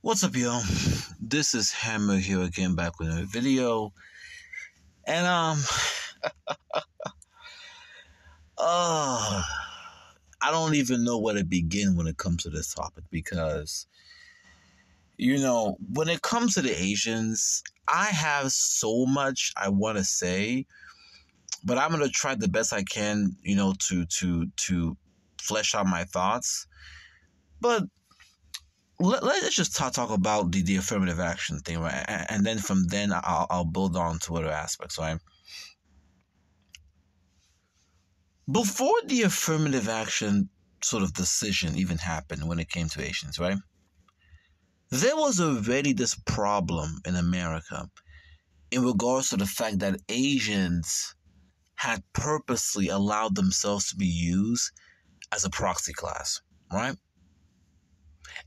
What's up, yo? This is Hammer here again, back with another video. And uh I don't even know where to begin when it comes to this topic because when it comes to the Asians, I have so much I want to say, but I'm gonna try the best I can, to flesh out my thoughts. But let's just talk about the affirmative action thing, right? And then from then I'll build on to other aspects, right? Before the affirmative action sort of decision even happened when it came to Asians, right? There was already this problem in America in regards to the fact that Asians had purposely allowed themselves to be used as a proxy class, right?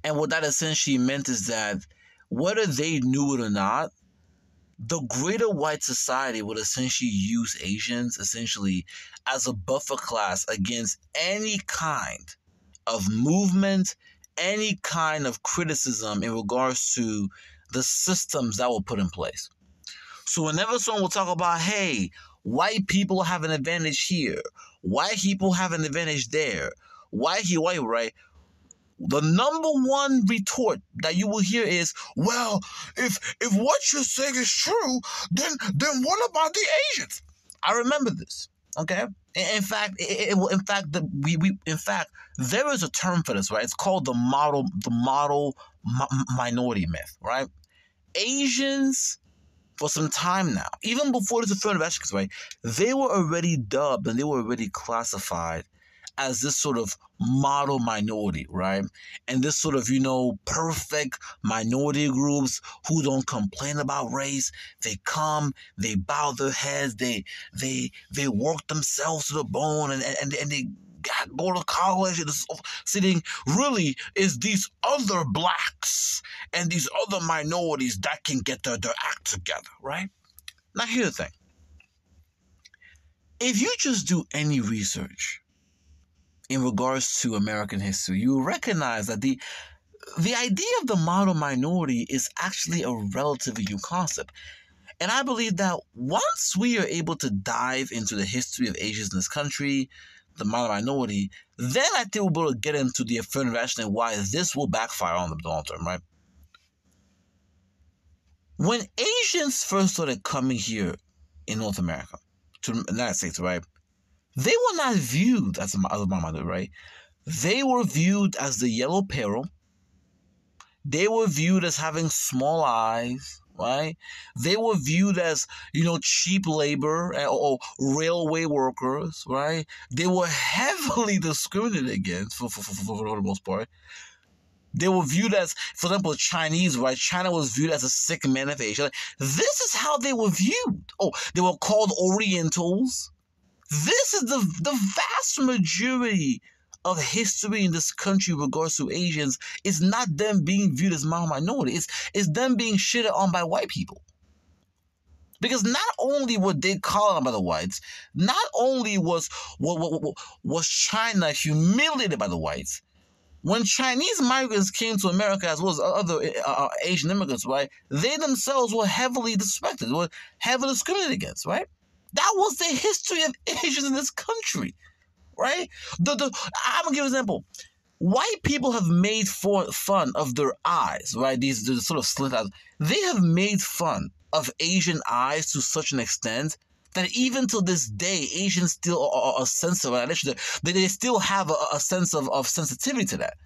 And what that essentially meant is that whether they knew it or not, the greater white society would essentially use Asians essentially as a buffer class against any kind of movement, any kind of criticism in regards to the systems that were put in place. So whenever someone will talk about, hey, white people have an advantage here, white people have an advantage there, white, right? The number one retort that you will hear is, well, if what you're saying is true, then what about the Asians? I remember this. Okay. In fact, there is a term for this, right? It's called the model minority myth, right? Asians, for some time now, even before this affirmative action, right, they were already dubbed and they were already classified as this sort of model minority, right? And this sort of, perfect minority groups who don't complain about race. They come, they bow their heads, they work themselves to the bone, and they go to college, and sitting really is these other blacks and these other minorities that can get their act together, right? Now, here's the thing. If you just do any research in regards to American history, you recognize that the idea of the model minority is actually a relatively new concept. And I believe that once we are able to dive into the history of Asians in this country, the model minority, then I think we'll be able to get into the affirmative action and why this will backfire on the long term, right? When Asians first started coming here in North America, to the United States, right, they were not viewed as a minority, right? They were viewed as the yellow peril. They were viewed as having small eyes, right? They were viewed as, cheap labor or railway workers, right? They were heavily discriminated against for the most part. They were viewed as, for example, Chinese, right? China was viewed as a sick man of Asia. This is how they were viewed. Oh, they were called Orientals. This is the vast majority of history in this country with regards to Asians. Is not them being viewed as minority. It's them being shitted on by white people. Because not only were they called on by the whites, not only was China humiliated by the whites, when Chinese migrants came to America as well as other Asian immigrants, right, they themselves were heavily disrespected, were heavily discriminated against, right? That was the history of Asians in this country, right? I'm going to give an example. White people have made fun of their eyes, right? These sort of slit eyes. They have made fun of Asian eyes to such an extent that even to this day, Asians still are sensitive. They still have a sense of sensitivity to that.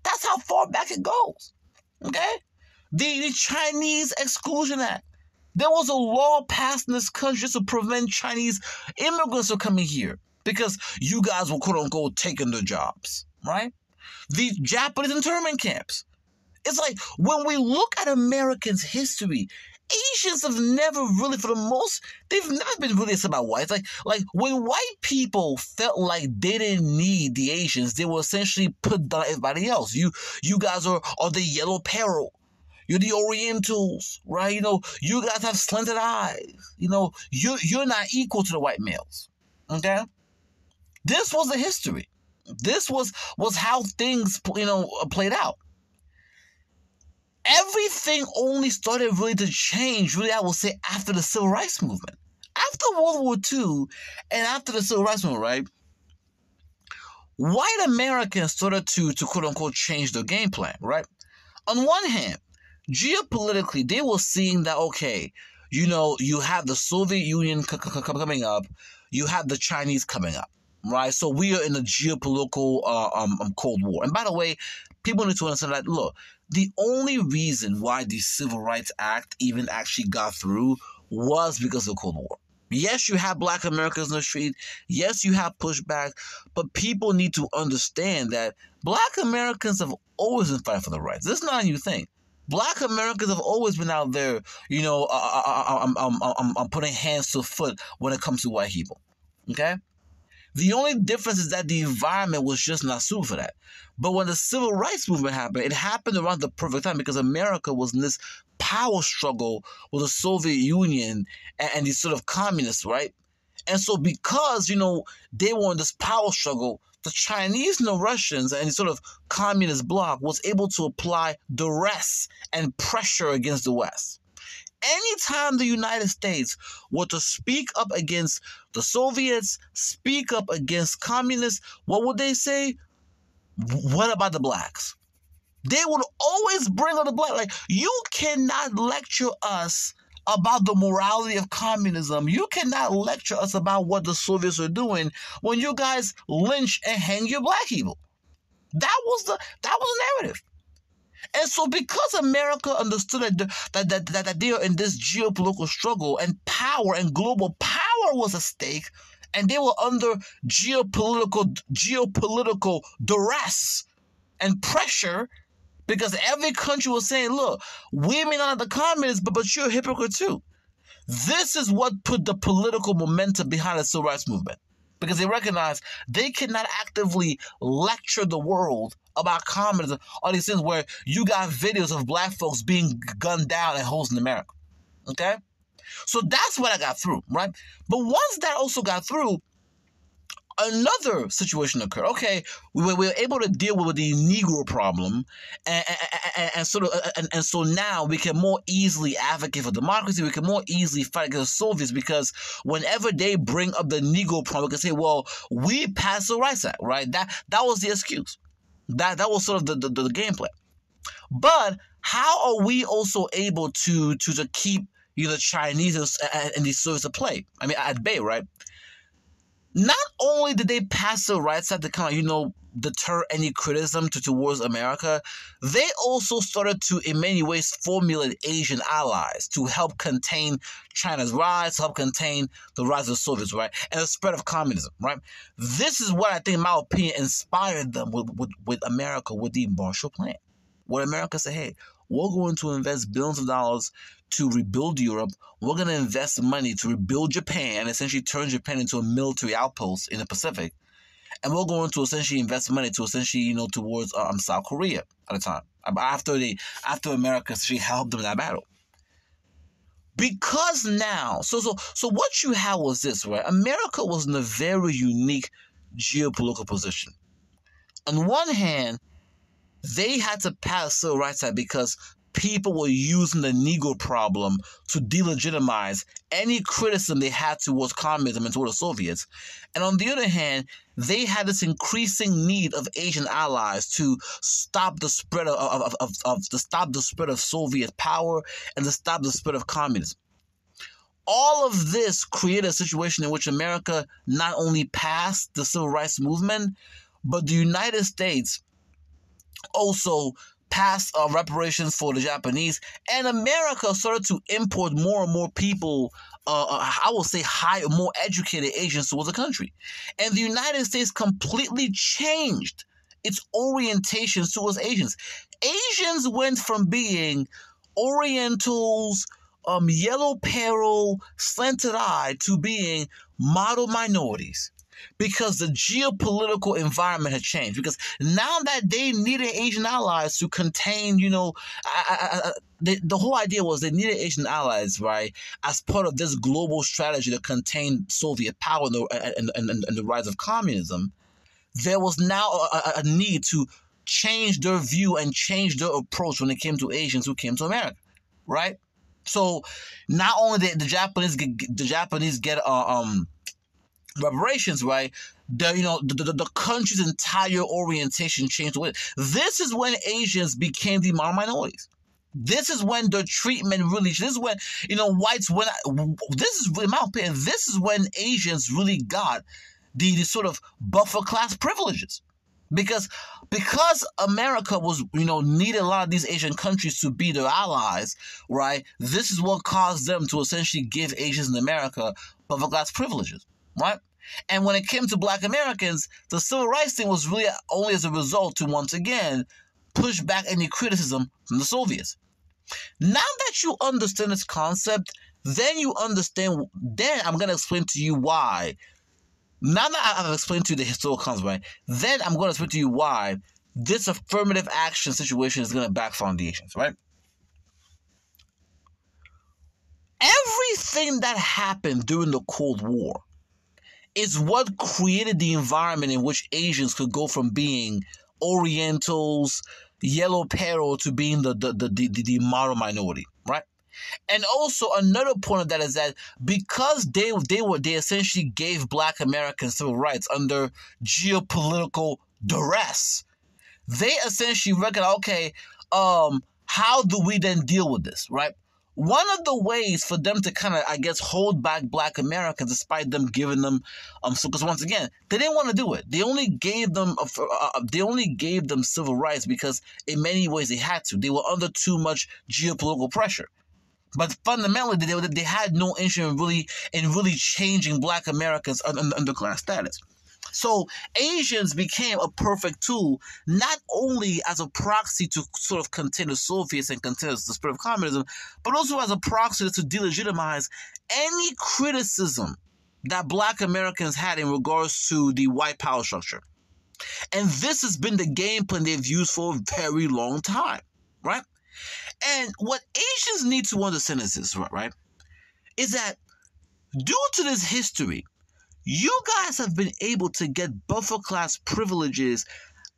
That's how far back it goes, okay? The Chinese Exclusion Act. There was a law passed in this country just to prevent Chinese immigrants from coming here because you guys were, quote unquote, taking their jobs, right? The Japanese internment camps. It's like when we look at Americans' history, Asians have never really, they've never been really about whites. Like when white people felt like they didn't need the Asians, they were essentially put down everybody else. You guys are the yellow peril. You're the Orientals, right? You guys have slanted eyes. You're not equal to the white males, okay? This was the history. This was how things, played out. everything only started really to change, really, I will say, after the Civil Rights Movement. After World War II and after the Civil Rights Movement, right? White Americans started to quote-unquote change their game plan, right? On one hand, geopolitically, they were seeing that, okay, you have the Soviet Union coming up, you have the Chinese coming up, right? So we are in a geopolitical Cold War. And by the way, people need to understand that, look, the only reason why the Civil Rights Act even actually got through was because of the Cold War. Yes, you have Black Americans in the street. Yes, you have pushback. But people need to understand that Black Americans have always been fighting for the rights. This is not a new thing. Black Americans have always been out there, putting hands to foot when it comes to white people. Okay? The only difference is that the environment was just not suited for that. But when the Civil Rights Movement happened, it happened around the perfect time because America was in this power struggle with the Soviet Union and these sort of communists, right? And so because, they were in this power struggle, the Chinese and the Russians and the sort of communist bloc was able to apply duress and pressure against the West. Anytime the United States were to speak up against the Soviets, speak up against communists, what would they say? What about the blacks? They would always bring up the black. Like, you cannot lecture us about the morality of communism. You cannot lecture us about what the Soviets are doing when you guys lynch and hang your black people. That was the narrative. And so because America understood that they are in this geopolitical struggle and power and global power was at stake, and they were under geopolitical duress and pressure, because every country was saying, look, we may not have the communists, but you're a hypocrite too. This is what put the political momentum behind the Civil Rights Movement. Because they recognized they cannot actively lecture the world about communism, all these things where you got videos of black folks being gunned down and holes in America. Okay? So that's what I got through, right? But once that also got through, another situation occurred. Okay, we were able to deal with the Negro problem, and so now we can more easily advocate for democracy. We can more easily fight against the Soviets because whenever they bring up the Negro problem, we can say, "Well, we passed the Rights Act," right? That was the excuse. That was sort of the game plan. But how are we also able to keep the Chinese and the Soviets at play? I mean, at bay, right? Not only did they pass the Rights Act to kind of, deter any criticism towards America, they also started to, in many ways, formulate Asian allies to help contain China's rise, to help contain the rise of the Soviets, right? And the spread of communism, right? This is what I think, in my opinion, inspired them with America, with the Marshall Plan. Where America said, hey, we're going to invest billions of dollars to rebuild Europe. We're going to invest money to rebuild Japan, essentially turn Japan into a military outpost in the Pacific. And we're going to essentially invest money to essentially, towards South Korea at the time. After America actually helped them in that battle. Because now, so what you had was this, right? America was in a very unique geopolitical position. On one hand, they had to pass Civil Rights Act because people were using the Negro problem to delegitimize any criticism they had towards communism and towards the Soviets. And on the other hand, they had this increasing need of Asian allies to stop the spread of Soviet power and to stop the spread of communism. All of this created a situation in which America not only passed the Civil Rights Movement, but the United States also passed reparations for the Japanese, and America started to import more and more people, I will say more educated Asians towards the country. And the United States completely changed its orientations towards Asians. Asians went from being Orientals, yellow peril, slanted eye, to being model minorities. Because the geopolitical environment had changed. Because now that they needed Asian allies to contain, the whole idea was they needed Asian allies, right, as part of this global strategy to contain Soviet power and the rise of communism. There was now a need to changed their view and changed their approach when it came to Asians who came to America, right? So not only did the Japanese get reparations, right? The country's entire orientation changed with it. This is when Asians became the minorities. This is when the treatment really. This is when whites went. This is, in my opinion, this is when Asians really got the sort of buffer class privileges. Because America was, needed a lot of these Asian countries to be their allies, right? This is what caused them to essentially give Asians in America buffer class privileges, right? And when it came to Black Americans, the civil rights thing was really only as a result to, once again, push back any criticism from the Soviets. Now that you understand this concept, then you understand, then I'm going to explain to you why. Now that I've explained to you the historical concept, right, then I'm going to explain to you why this affirmative action situation is going to backfire on the Asians, right? Everything that happened during the Cold War is what created the environment in which Asians could go from being Orientals, yellow peril, to being the model minority, right? And also another point of that is that because they essentially gave Black Americans civil rights under geopolitical duress, they essentially recognize, okay, how do we then deal with this, right? One of the ways for them to kind of, I guess, hold back Black Americans, despite them giving them, because once again, they didn't want to do it. They only gave them, civil rights because in many ways they had to. They were under too much geopolitical pressure. But fundamentally, they had no interest in really changing Black Americans' underclass status. So Asians became a perfect tool, not only as a proxy to sort of contain the Soviets and contain the spirit of communism, but also as a proxy to delegitimize any criticism that Black Americans had in regards to the white power structure. And this has been the game plan they've used for a very long time, right? And what Asians need to understand is this, right? Is that due to this history, you guys have been able to get buffer class privileges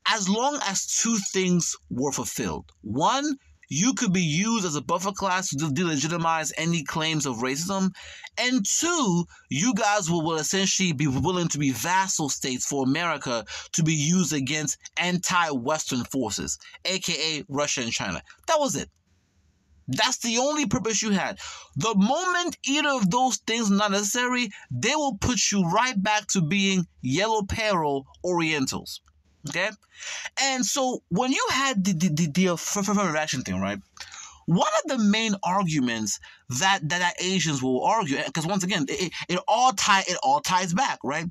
as long as two things were fulfilled. One, you could be used as a buffer class to delegitimize any claims of racism. And two, you guys will essentially be willing to be vassal states for America to be used against anti-Western forces, aka Russia and China. That was it. That's the only purpose you had. The moment either of those things are not necessary, they will put you right back to being yellow peril Orientals. Okay? And so when you had the affirmative action thing, right? One of the main arguments that Asians will argue, because once again, it all ties back, right?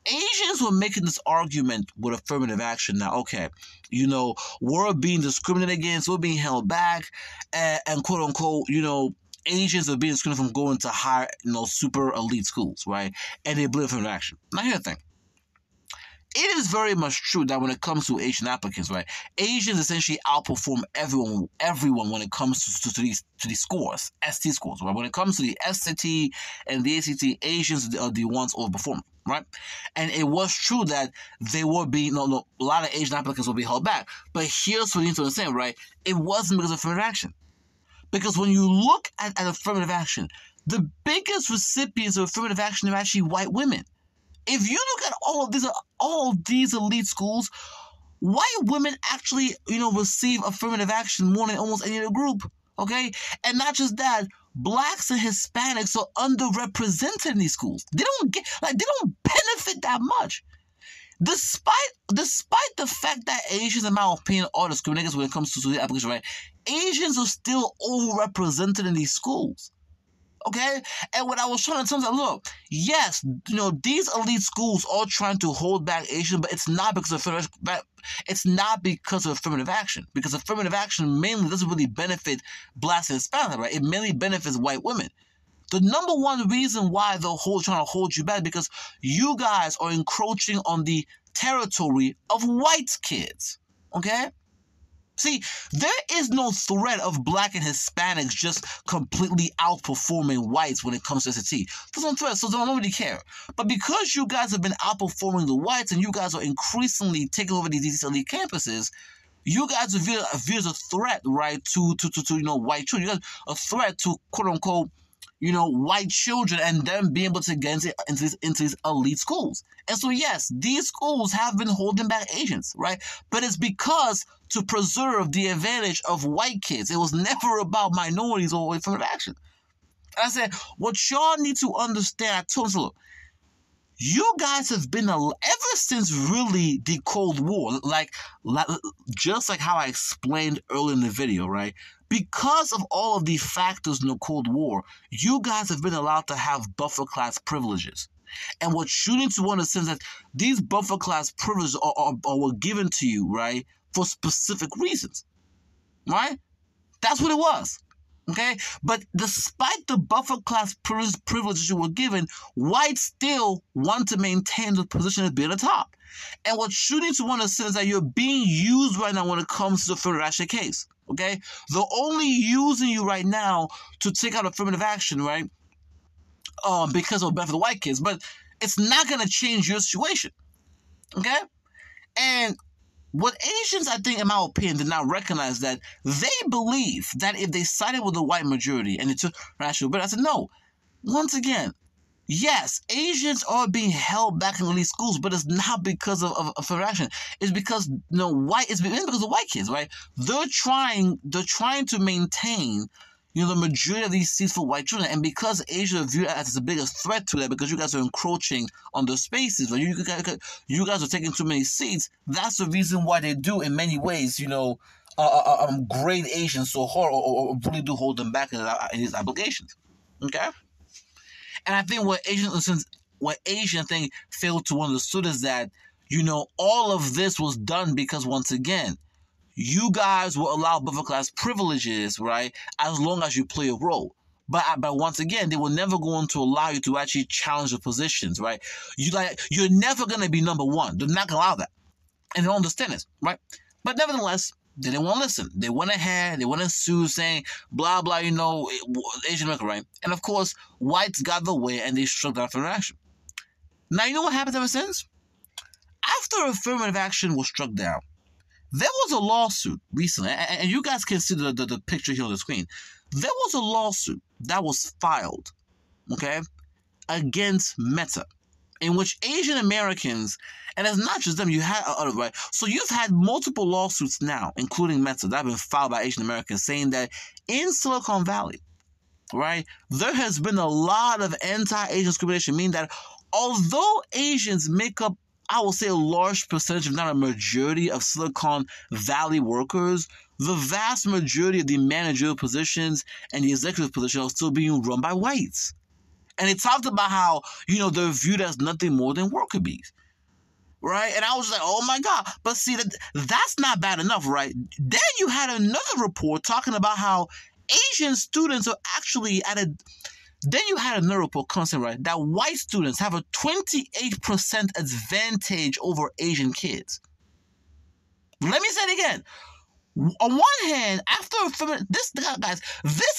Asians were making this argument with affirmative action. Now, okay, we're being discriminated against, we're being held back, and quote unquote, Asians are being discriminated from going to higher, super elite schools, right? And they believe affirmative action. Now, here's the thing. It is very much true that when it comes to Asian applicants, right, Asians essentially outperform everyone when it comes to these scores, ST scores, right? When it comes to the SAT and the ACT, Asians are the ones overperforming, right? And it was true that they were being, a lot of Asian applicants will be held back. But here's what you need to understand, right? It wasn't because of affirmative action. Because when you look at affirmative action, the biggest recipients of affirmative action are actually white women. If you look at all of these elite schools, white women actually, receive affirmative action more than almost any other group, okay? And not just that, Blacks and Hispanics are underrepresented in these schools. They don't benefit that much. Despite the fact that Asians, in my opinion, are discriminated when it comes to the application, right? Asians are still overrepresented in these schools. Okay? And what I was trying to tell them, look, yes, these elite schools are trying to hold back Asians, but it's not because of affirmative action. Because affirmative action mainly doesn't really benefit Blacks and Hispanics, right? It mainly benefits white women. The number one reason why they're trying to hold you back because you guys are encroaching on the territory of white kids. Okay? See, there is no threat of black and Hispanics just completely outperforming whites when it comes to SAT. There's no threat, so they don't really care. But because you guys have been outperforming the whites and you guys are increasingly taking over these elite campuses, you guys are viewed as a threat, right, to white children. You guys are a threat to, quote-unquote, white children and them being able to get into these elite schools. And so, yes, these schools have been holding back Asians, right? But it's because to preserve the advantage of white kids. It was never about minorities or affirmative action. And I said, what y'all need to understand, I told them, look, you guys have been, ever since really the Cold War, just like how I explained earlier in the video, right? Because of all of the factors in the Cold War, you guys have been allowed to have buffer class privileges. And what you need to understand is that these buffer class privileges were given to you, right, for specific reasons, right? That's what it was. Okay, but despite the buffer class privileges you were given, whites still want to maintain the position of being at the top. And what you need to understand is that you're being used right now when it comes to the affirmative action case. Okay, they're only using you right now to take out affirmative action, right? Because of benefit of the white kids, but it's not gonna change your situation. Okay, and what Asians, I think, in my opinion, did not recognize that they believe that if they sided with the white majority and it took rational, but I said, no. Once again, yes, Asians are being held back in elite schools, but it's not because of affirmative. It's because it's because of white kids, right? They're trying to maintain the majority of these seats for white children, and because Asia is viewed as the biggest threat to that, because you guys are encroaching on the spaces, right? You guys are taking too many seats. That's the reason why they do, in many ways, grade Asians so hard, or really do hold them back in these obligations. Okay, and I think what Asian thing failed to understand is that all of this was done because, once again, you guys will allow buffer class privileges, right, as long as you play a role. But once again, they were never going to allow you to actually challenge the positions, right? You're never going to be number one. They're not going to allow that. And they don't understand this, right? But nevertheless, they didn't want to listen. They went ahead, they went and sued, saying, blah, blah, Asian American, right? And of course, whites got the way and they struck down affirmative action. Now, you know what happened ever since? After affirmative action was struck down, there was a lawsuit recently, and you guys can see the picture here on the screen. There was a lawsuit that was filed, okay, against Meta, in which Asian Americans, and it's not just them, you had right. So you've had multiple lawsuits now, including Meta, that have been filed by Asian Americans, saying that in Silicon Valley, right, there has been a lot of anti-Asian discrimination, meaning that although Asians make up, I will say, a large percentage, if not a majority, of Silicon Valley workers, the vast majority of the managerial positions and the executive positions are still being run by whites. And they talked about how, they're viewed as nothing more than worker bees, right? And I was like, oh my God. But see, that's not bad enough, right? Then you had another report talking about how Asian students are actually Then you had another report constant, right, that white students have a 28% advantage over Asian kids. Let me say it again. On one hand, this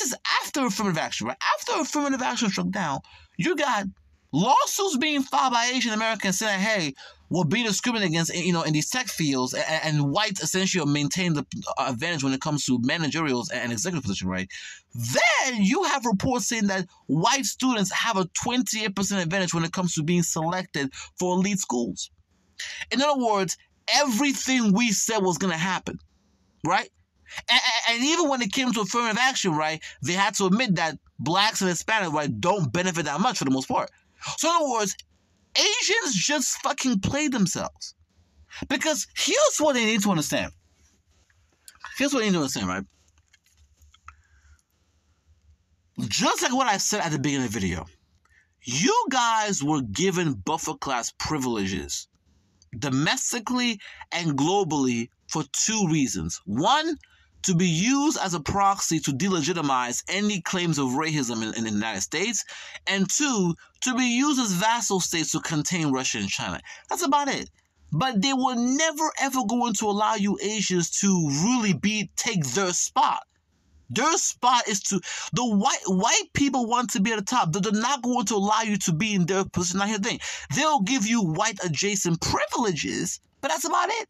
is after affirmative action, right? After affirmative action struck down, you got lawsuits being filed by Asian Americans saying, hey, we're being discriminated against, in these tech fields, and whites essentially maintain the advantage when it comes to managerials and executive position, right? Then you have reports saying that white students have a 28% advantage when it comes to being selected for elite schools. In other words, everything we said was going to happen, right? And even when it came to affirmative action, right, they had to admit that blacks and Hispanics, right, don't benefit that much for the most part. So in other words, Asians just fucking play themselves. Because here's what they need to understand. Right? Just like what I said at the beginning of the video, you guys were given buffer class privileges domestically and globally for two reasons. One, to be used as a proxy to delegitimize any claims of racism in the United States, and two, to be used as vassal states to contain Russia and China. That's about it. But they were never ever going to allow you Asians to really take their spot. Their spot is to the white people want to be at the top. They're not going to allow you to be in their position. Now here's the thing. They'll give you white adjacent privileges, but that's about it.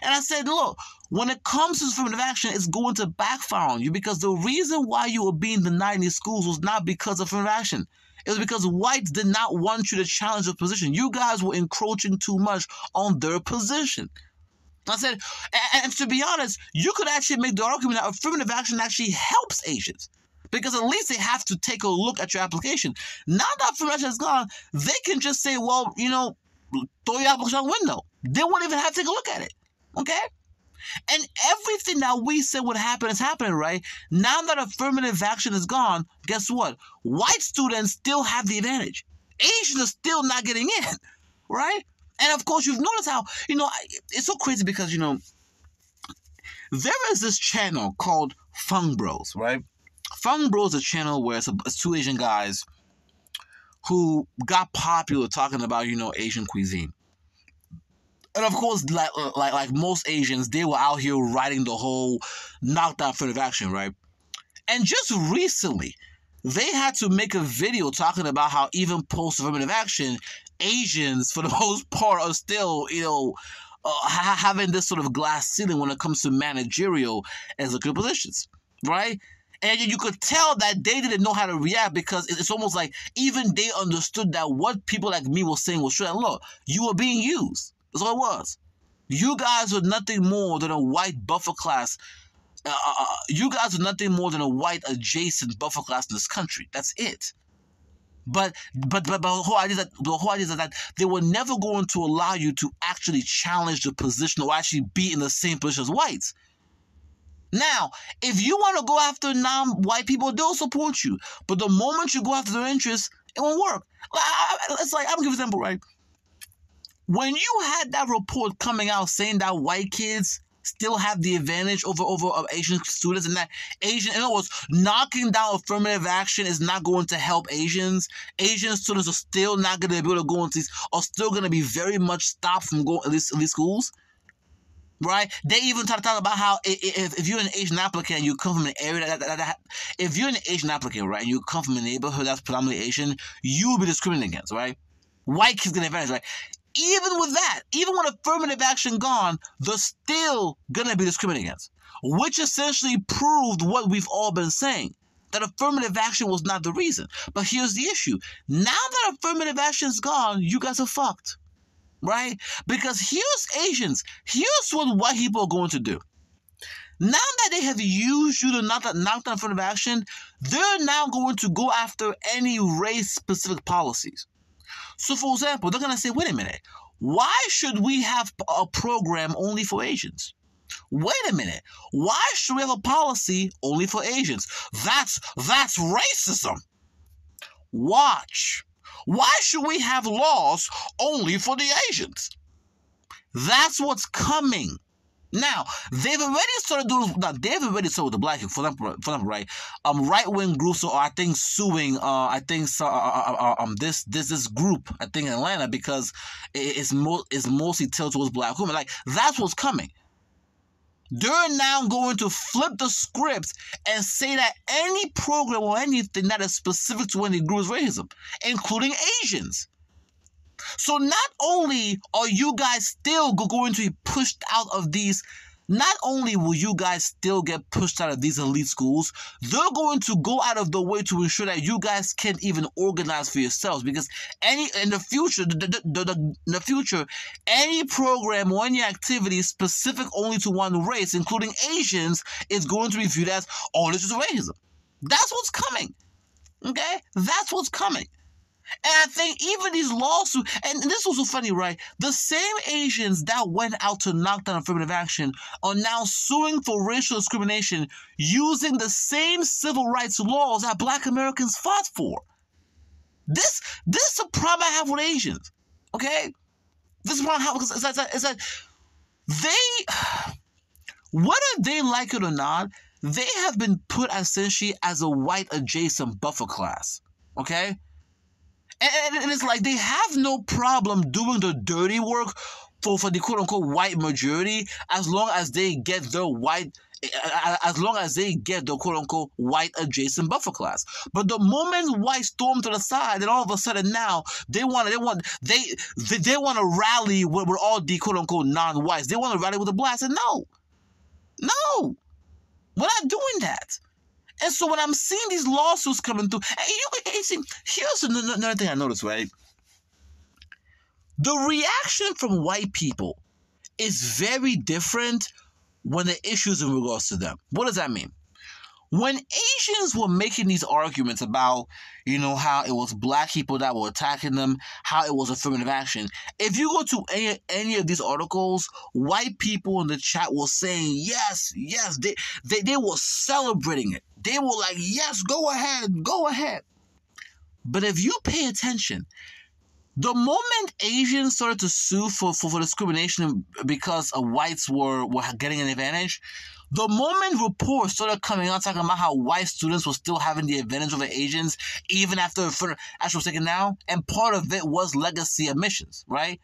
And I said, look, when it comes to affirmative action, it's going to backfire on you, because the reason why you were being denied in these schools was not because of affirmative action. It was because whites did not want you to challenge your position. You guys were encroaching too much on their position. I said, and to be honest, you could actually make the argument that affirmative action actually helps Asians, because at least they have to take a look at your application. Now that affirmative action is gone, they can just say, well, throw your application out the window. They won't even have to take a look at it. Okay? And everything that we said would happen is happening, right? Now that affirmative action is gone, guess what? White students still have the advantage. Asians are still not getting in, right? And of course, you've noticed how, it's so crazy because, there is this channel called Fung Bros, right? Fung Bros is a channel where it's two Asian guys who got popular talking about, Asian cuisine. And of course, like most Asians, they were out here riding the whole knockdown affirmative action, right? And just recently, they had to make a video talking about how even post-affirmative action, Asians, for the most part, are still, having this sort of glass ceiling when it comes to managerial executive positions, right? And you could tell that they didn't know how to react, because it's almost like even they understood that what people like me were saying was true. And look, you were being used. That's all it was. You guys were nothing more than a white buffer class. You guys are nothing more than a white adjacent buffer class in this country. That's it. But the whole idea is that they were never going to allow you to actually challenge the position or actually be in the same position as whites. Now, if you want to go after non-white people, they'll support you. But the moment you go after their interests, it won't work. It's like, I'm going to give you an example, right? When you had that report coming out saying that white kids still have the advantage over Asian students, and that in other words, knocking down affirmative action is not going to help Asians. Asian students are still not going to be able to go into these, are still going to be very much stopped from going to these schools, right? They even talk about how if you're an Asian applicant and you come from an area if you're an Asian applicant, right, and you come from a neighborhood that's predominantly Asian, you will be discriminated against, right? White kids get an advantage, right? Even with that, even with affirmative action gone, they're still going to be discriminated against, which essentially proved what we've all been saying, that affirmative action was not the reason. But here's the issue. Now that affirmative action is gone, you guys are fucked, right? Because here's Asians. Here's what white people are going to do. Now that they have used you to knock down affirmative action, they're now going to go after any race-specific policies. So, for example, they're going to say, wait a minute, why should we have a program only for Asians? Wait a minute, why should we have a policy only for Asians? That's racism. Watch. Why should we have laws only for the Asians? That's what's coming. Now, they've already started with the black people, for example, right? Right-wing groups are, I think, suing, this group, I think, in Atlanta, because it's mostly tilted towards black women. Like, that's what's coming. They're now going to flip the script and say that any program or anything that is specific to any group is racism, including Asians. So not only are you guys still going to be pushed out of these, not only will you guys still get pushed out of these elite schools, they're going to go out of the way to ensure that you guys can't even organize for yourselves, because in the future, any program or any activity specific only to one race, including Asians, is going to be viewed as, oh, this is racism. That's what's coming. Okay? That's what's coming. And I think even these lawsuits, and this was so funny, right? The same Asians that went out to knock down affirmative action are now suing for racial discrimination using the same civil rights laws that Black Americans fought for. This is a problem I have with Asians, okay? This is a problem I have because it's that they, whether they like it or not, they have been put essentially as a white adjacent buffer class, okay? And it's like they have no problem doing the dirty work for the quote unquote white majority, as long as they get their quote unquote white adjacent buffer class. But the moment whites storm to the side, then all of a sudden now they want to rally with all the quote unquote non-whites. They want to rally with the blacks. And no, we're not doing that. And so when I'm seeing these lawsuits coming through, and see, here's another thing I noticed, right? The reaction from white people is very different when the issues in regards to them. What does that mean? When Asians were making these arguments about, how it was black people that were attacking them, how it was affirmative action, if you go to any of these articles, white people in the chat were saying, yes, they were celebrating it. They were like, yes, go ahead. But if you pay attention, the moment Asians started to sue for discrimination because whites were getting an advantage, the moment reports started coming out talking about how white students were still having the advantage over Asians, even after action was taken down, and part of it was legacy admissions, right?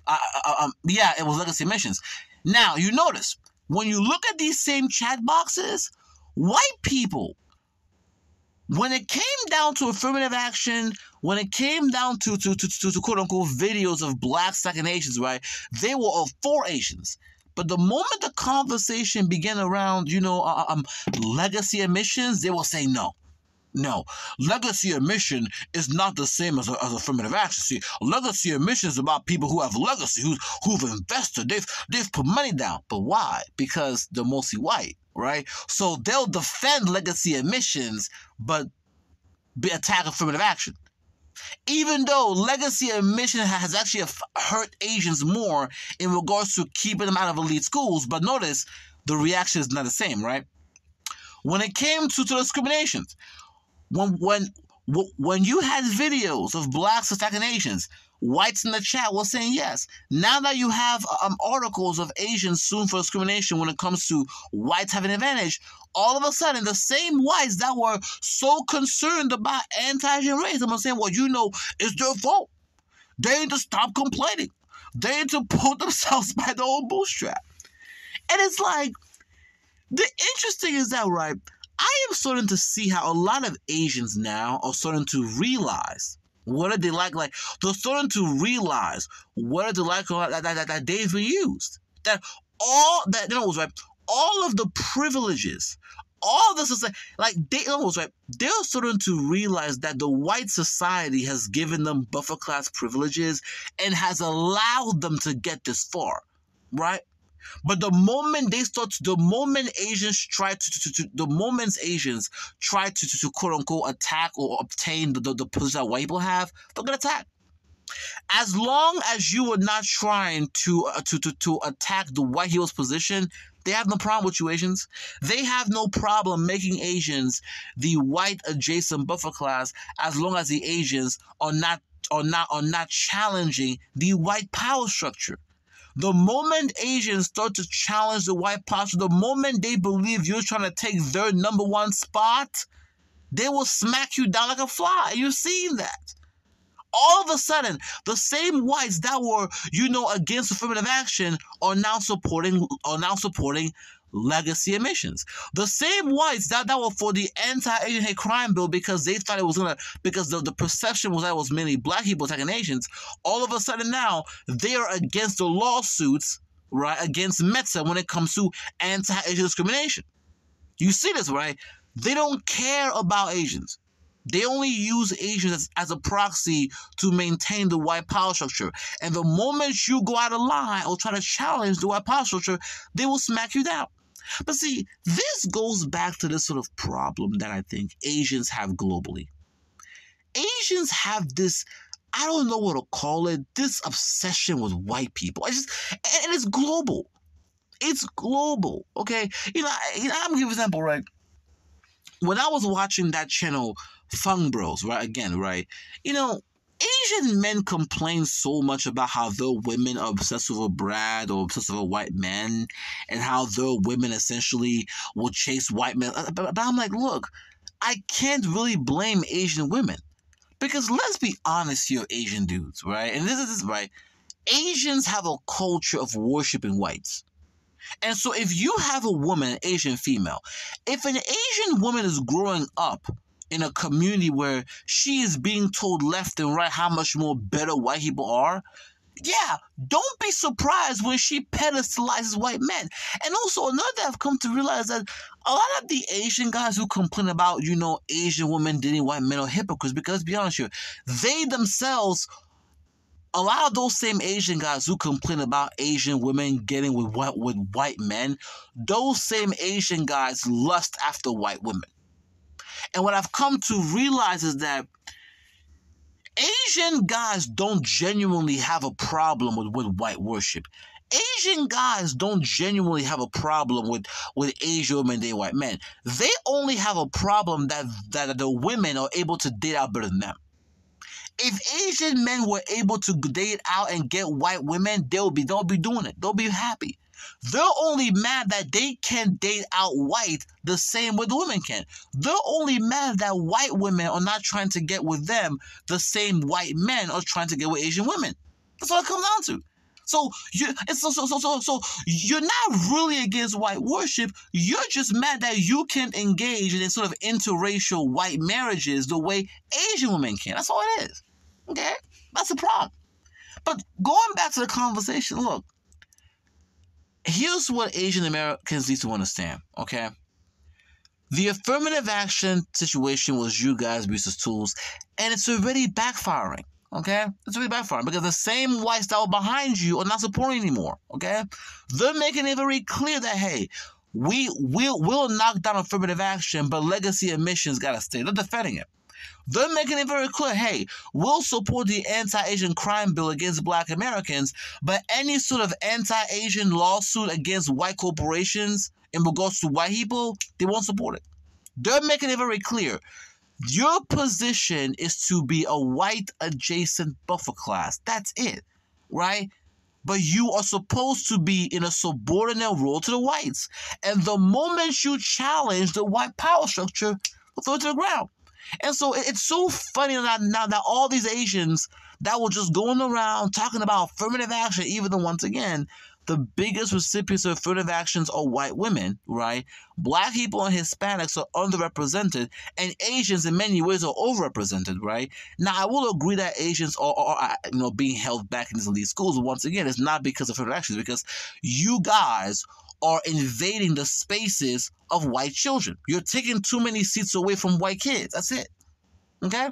It was legacy admissions. Now, you notice, when you look at these same chat boxes, white people, when it came down to affirmative action, when it came down to quote-unquote videos of black second Asians, right, they were for Asians. But the moment the conversation began around, legacy admissions, they will say no. No, legacy admission is not the same as affirmative action. See, legacy admission is about people who have legacy, who've invested, they've put money down. But why? Because they're mostly white, right? So they'll defend legacy admissions, but attack affirmative action. Even though legacy admission has actually hurt Asians more in regards to keeping them out of elite schools, but notice the reaction is not the same, right? When it came to discriminations, when you had videos of blacks attacking Asians, whites in the chat were saying yes. Now that you have articles of Asians suing for discrimination when it comes to whites having an advantage, all of a sudden the same whites that were so concerned about anti-Asian racism are saying, well, it's their fault. They need to stop complaining. They need to pull themselves by their own bootstrap. And it's like, the interesting is that, right, I am starting to see how a lot of Asians now are starting to realize whether they like they're starting to realize whether they like that they've been used. That all that right, all of the privileges, all this is right, they're starting to realize that the white society has given them buffer class privileges and has allowed them to get this far, right? But the moment Asians try to quote unquote attack or obtain the position that white people have, they'll get attacked. As long as you are not trying to attack the white hero's position, they have no problem with you Asians. They have no problem making Asians the white adjacent buffer class, as long as the Asians are not challenging the white power structure. The moment Asians start to challenge the white power, the moment they believe you're trying to take their number one spot, they will smack you down like a fly. You've seen that. All of a sudden, the same whites that were, against affirmative action are now supporting legacy admissions. The same whites that were for the anti-Asian hate crime bill because they thought it was because the perception was that it was mainly black people attacking Asians, all of a sudden now they are against the lawsuits, right, against METSA when it comes to anti-Asian discrimination. You see this, right? They don't care about Asians. They only use Asians as a proxy to maintain the white power structure. And the moment you go out of line or try to challenge the white power structure, they will smack you down. But see, this goes back to this sort of problem that I think Asians have globally. Asians have this, I don't know what to call it, this obsession with white people. And it's global. It's global, okay? I'm going to give an example, right? When I was watching that channel, Fung Bros, right, again, right, Asian men complain so much about how their women are obsessed with a Brad or obsessed with a white man, and how their women essentially will chase white men. But I'm like, look, I can't really blame Asian women. Because let's be honest here, Asian dudes, right? And this is right. Asians have a culture of worshiping whites. And so if you have a woman, an Asian female, if an Asian woman is growing up in a community where she is being told left and right how much more better white people are, yeah, don't be surprised when she pedestalizes white men. And also, another thing I've come to realize that a lot of the Asian guys who complain about, Asian women dating white men are hypocrites, because, to be honest here, they themselves, a lot of those same Asian guys who complain about Asian women getting with white men, those same Asian guys lust after white women. And what I've come to realize is that Asian guys don't genuinely have a problem with white worship. Asian guys don't genuinely have a problem with Asian women dating white men. They only have a problem that the women are able to date out better than them. If Asian men were able to date out and get white women, they'll be doing it. They'll be happy. They're only mad that they can date out white the same way the women can. They're only mad that white women are not trying to get with them the same white men are trying to get with Asian women. That's all it comes down to. So you're not really against white worship. You're just mad that you can engage in sort of interracial white marriages the way Asian women can. That's all it is. Okay? That's the problem. But going back to the conversation, look, here's what Asian Americans need to understand, okay? The affirmative action situation was you guys versus tools, and it's already backfiring, okay? It's already backfiring because the same whites that were behind you are not supporting anymore, okay? They're making it very clear that, hey, we'll knock down affirmative action, but legacy emissions gotta stay. They're defending it. They're making it very clear, hey, we'll support the anti-Asian crime bill against black Americans, but any sort of anti-Asian lawsuit against white corporations in regards to white people, they won't support it. They're making it very clear. Your position is to be a white-adjacent buffer class. That's it, right? But you are supposed to be in a subordinate role to the whites. And the moment you challenge the white power structure, they'll throw it to the ground. And so it's so funny now that all these Asians that were just going around talking about affirmative action, even though, once again, the biggest recipients of affirmative actions are white women, right? Black people and Hispanics are underrepresented, and Asians in many ways are overrepresented, right? Now, I will agree that Asians are being held back in these elite schools. Once again, it's not because of affirmative actions, because you guys are invading the spaces of white children. You're taking too many seats away from white kids. That's it. Okay?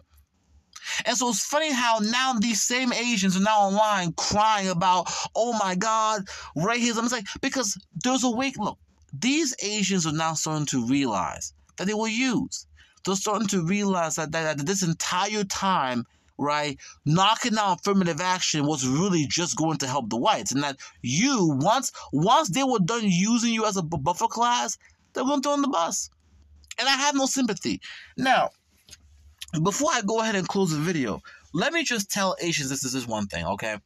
And so it's funny how now these same Asians are now online crying about, oh my God, racism. It's like, because there's a way, look, these Asians are now starting to realize that they were used. They're starting to realize that this entire time, right, knocking down affirmative action was really just going to help the whites. And that you, once they were done using you as a buffer class, they're going to throw in the bus. And I have no sympathy. Now, before I go ahead and close the video, let me just tell Asians this is one thing, okay?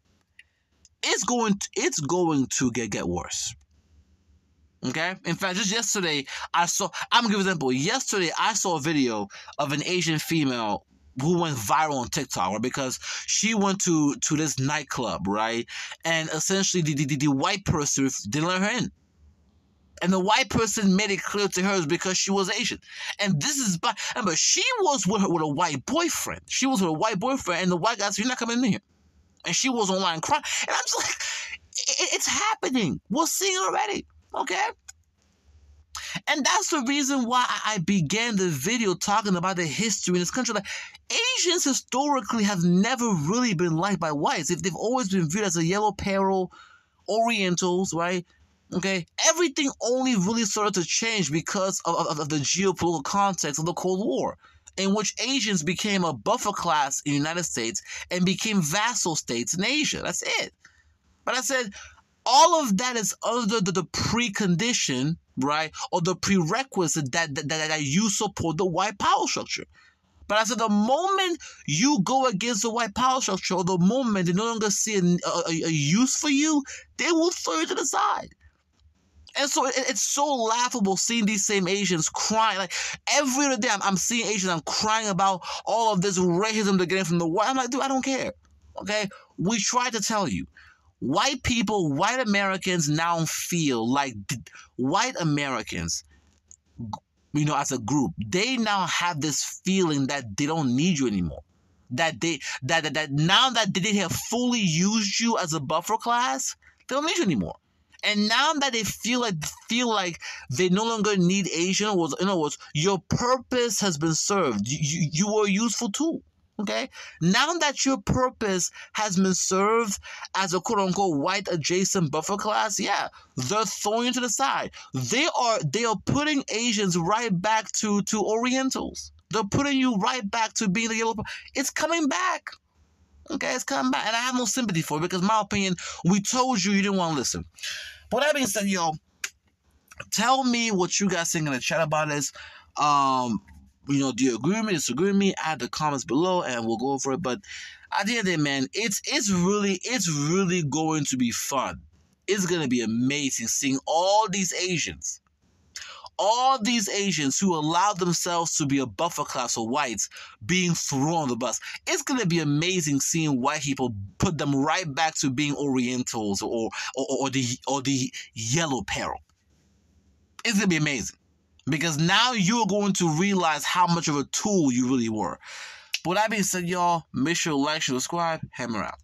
It's going to get worse. Okay? In fact, just yesterday, I'm going to give an example. Yesterday, I saw a video of an Asian female who went viral on TikTok, right? Because she went to this nightclub, right? And essentially, the white person didn't let her in. And the white person made it clear to her it was because she was Asian. And this is, remember, she was with a white boyfriend. She was with a white boyfriend, and the white guy said, you're not coming in here. And she was online crying. And I'm just like, it's happening. We're seeing it already, okay? And that's the reason why I began the video talking about the history in this country. Like, Asians historically have never really been liked by whites. If they've always been viewed as a yellow peril, Orientals, right? Okay, everything only really started to change because of the geopolitical context of the Cold War, in which Asians became a buffer class in the United States and became vassal states in Asia. That's it. But I said, all of that is under the precondition, right, or the prerequisite that you support the white power structure. But I said, the moment you go against the white power structure, or the moment they no longer see a use for you, they will throw you to the side. And so it's so laughable seeing these same Asians crying. Like, every other day I'm seeing Asians, I'm crying about all of this racism they're getting from the white. I'm like, dude, I don't care. Okay? We tried to tell you. White people, white Americans now feel like white Americans, as a group, they now have this feeling that they don't need you anymore. That now that they have fully used you as a buffer class, they don't need you anymore. And now that they feel like they no longer need Asian, in other words, your purpose has been served. You were a useful tool. Okay? Now that your purpose has been served as a quote-unquote white adjacent buffer class, yeah, they're throwing you to the side. They are putting Asians right back to Orientals. They're putting you right back to being the yellow. It's coming back. Okay, it's coming back. And I have no sympathy for it because, in my opinion, we told you didn't want to listen. But that being said, tell me what you guys think in the chat about this. Do you agree with me, disagree with me? Add the comments below and we'll go over it. But at the end of the day, man, it's really going to be fun. It's gonna be amazing seeing all these Asians who allowed themselves to be a buffer class of whites being thrown on the bus. It's gonna be amazing seeing white people put them right back to being Orientals or the yellow peril. It's gonna be amazing. Because now you're going to realize how much of a tool you really were. But with that being said, y'all, make sure to like, subscribe, hammer out.